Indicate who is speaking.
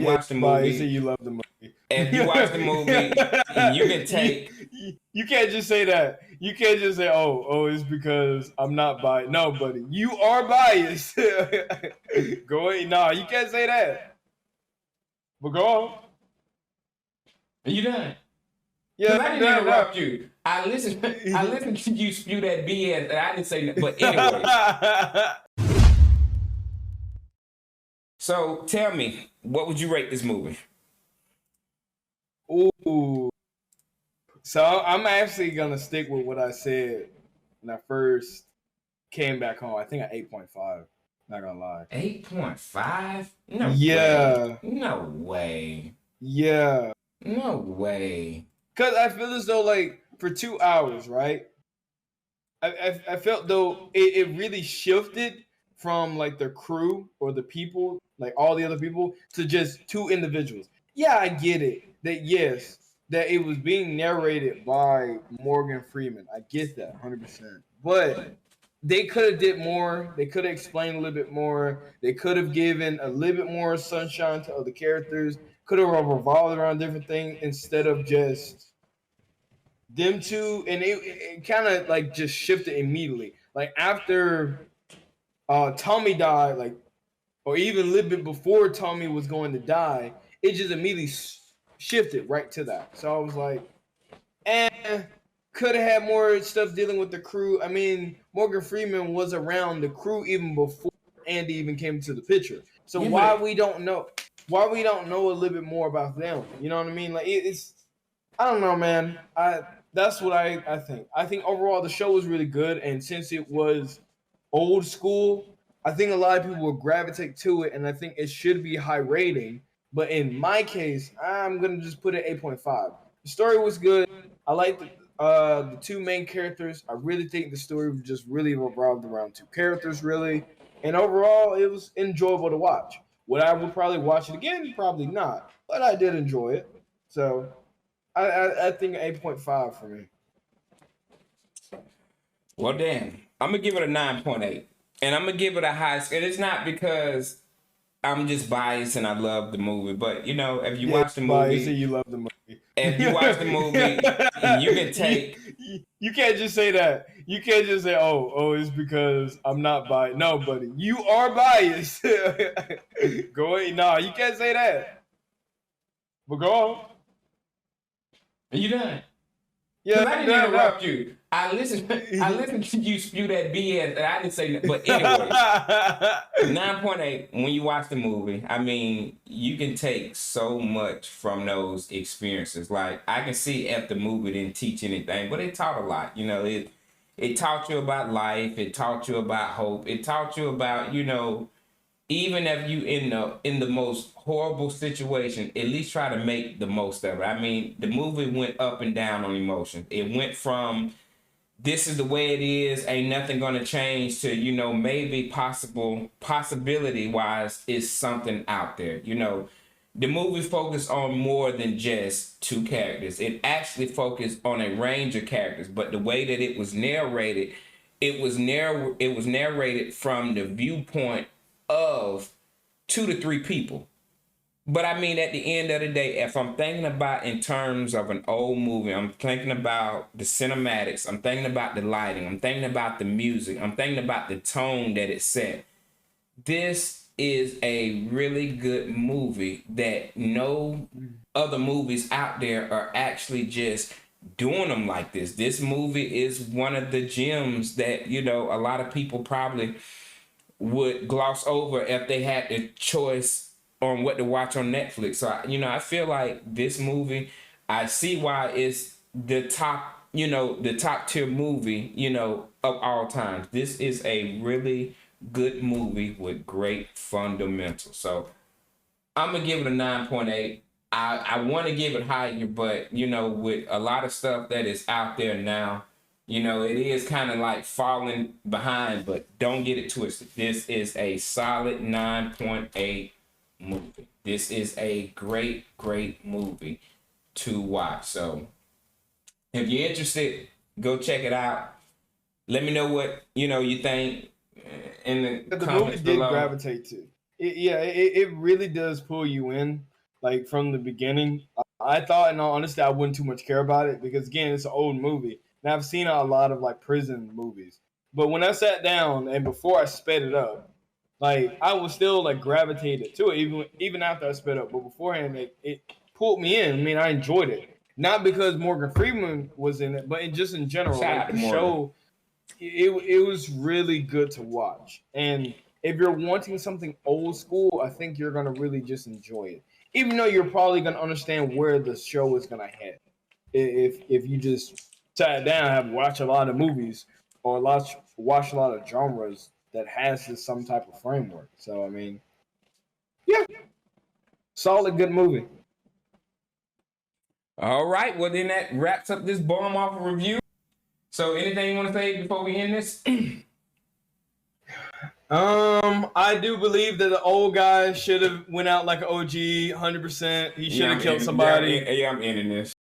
Speaker 1: watch the
Speaker 2: You say
Speaker 1: movie,
Speaker 2: you love the movie.
Speaker 1: if you watch the movie, you can take.
Speaker 2: You can't just say that. You can't just say, "Oh, it's because I'm not biased." No, buddy, you are biased. Go ahead. No, you can't say that. But go on.
Speaker 1: Are you done?
Speaker 2: Yeah,
Speaker 1: Because I
Speaker 2: I'm
Speaker 1: didn't
Speaker 2: done now.
Speaker 1: interrupt you. I listened. I listened to you spew that BS, and I didn't say nothing. But anyway, so tell me, what would you rate this movie?
Speaker 2: Ooh. So I'm actually gonna stick with what I said when I first came back home. I think at 8.5. Not gonna lie.
Speaker 1: 8.5? No way.
Speaker 2: Yeah.
Speaker 1: No way.
Speaker 2: Yeah.
Speaker 1: No way.
Speaker 2: Cause I feel as though like for 2 hours, right? I felt though it really shifted from like the crew or the people, like all the other people, to just two individuals. Yeah, I get it. That yes, that it was being narrated by Morgan Freeman. I get that 100%. But they could have did more. They could have explained a little bit more. They could have given a little bit more sunshine to other characters. Could have revolved around different things instead of just them two, and it kind of like just shifted immediately. Like after Tommy died, like or even a little bit before Tommy was going to die, it just immediately shifted right to that. So I was like, could have had more stuff dealing with the crew. I mean, Morgan Freeman was around the crew even before Andy even came to the picture. So
Speaker 1: Yeah,
Speaker 2: why
Speaker 1: but
Speaker 2: we don't know? Why we don't know a little bit more about them? You know what I mean? Like it's I don't know, man. That's what I think. I think overall the show was really good, and since it was old school, I think a lot of people will gravitate to it, and I think it should be high rating. But in my case, I'm gonna just put it 8.5. The story was good. I like the two main characters. I really think the story was just really revolved around two characters, really, and overall it was enjoyable to watch. Would I would probably watch it again? Probably not, but I did enjoy it. So I think 8.5 for me.
Speaker 1: well, damn. I'm gonna give it a 9.8, and I'm gonna give it a high scale. It's not because I'm just biased and I love the movie, but if you
Speaker 2: Yeah,
Speaker 1: watch the
Speaker 2: but say
Speaker 1: movie,
Speaker 2: you love the movie.
Speaker 1: if you watch the movie, you can take.
Speaker 2: You can't just say that. You can't just say, "Oh, it's because I'm not biased." No, buddy, you are biased. Go ahead. No, you can't say that. But go on.
Speaker 1: Are you done?
Speaker 2: Yeah,
Speaker 1: Because I
Speaker 2: I'm
Speaker 1: didn't
Speaker 2: done now.
Speaker 1: interrupt you. I listened. I listened to you spew that BS, and I didn't say nothing. But anyway, 9.8. When you watch the movie, I mean, you can take so much from those experiences. Like I can see if the movie didn't teach anything, but it taught a lot. It taught you about life. It taught you about hope. It taught you about even if you in the most horrible situation, at least try to make the most of it. I mean, the movie went up and down on emotion. It went from this is the way it is, ain't nothing gonna change, to maybe possibility wise is something out there. The movie focused on more than just two characters. It actually focused on a range of characters, but the way that it was narrated, it was narrated from the viewpoint of 2 to 3 people. But I mean, at the end of the day, if I'm thinking about in terms of an old movie, I'm thinking about the cinematics, I'm thinking about the lighting, I'm thinking about the music, I'm thinking about the tone that it set. This is a really good movie that no other movies out there are actually just doing them like this. This movie is one of the gems that, a lot of people probably would gloss over if they had the choice on what to watch on Netflix. So, I feel like this movie, I see why it's the top, the top tier movie, of all time. This is a really good movie with great fundamentals. So I'm going to give it a 9.8. I want to give it higher, but, with a lot of stuff that is out there now, it is kind of like falling behind, but don't get it twisted. This is a solid 9.8 movie. This is a great, great movie to watch. So if you're interested, go check it out. Let me know what, you think in the
Speaker 2: The movie
Speaker 1: comments
Speaker 2: did
Speaker 1: below.
Speaker 2: gravitate to. It really does pull you in. like from the beginning. I thought, in all honesty, I wouldn't too much care about it because again, it's an old movie, and I've seen a lot of like prison movies. But when I sat down and before I sped it up, like I was still like gravitated to it, even after I sped up. But beforehand, it pulled me in. I mean, I enjoyed it, not because Morgan Freeman was in it, but just in general,
Speaker 1: Shout
Speaker 2: like
Speaker 1: out to
Speaker 2: the
Speaker 1: Morgan.
Speaker 2: show. It was really good to watch, and if you're wanting something old school, I think you're gonna really just enjoy it. Even though you're probably gonna understand where the show is gonna head, if you just sat down and have watched a lot of movies or watch a lot of genres that has this some type of framework. So I mean, yeah, solid, good movie.
Speaker 1: All right, well then that wraps up this bomb off review. So anything you want to say before we end this?
Speaker 2: I do believe that the old guy should have went out like an OG, 100%. He should have killed somebody.
Speaker 1: Yeah, I'm ending this.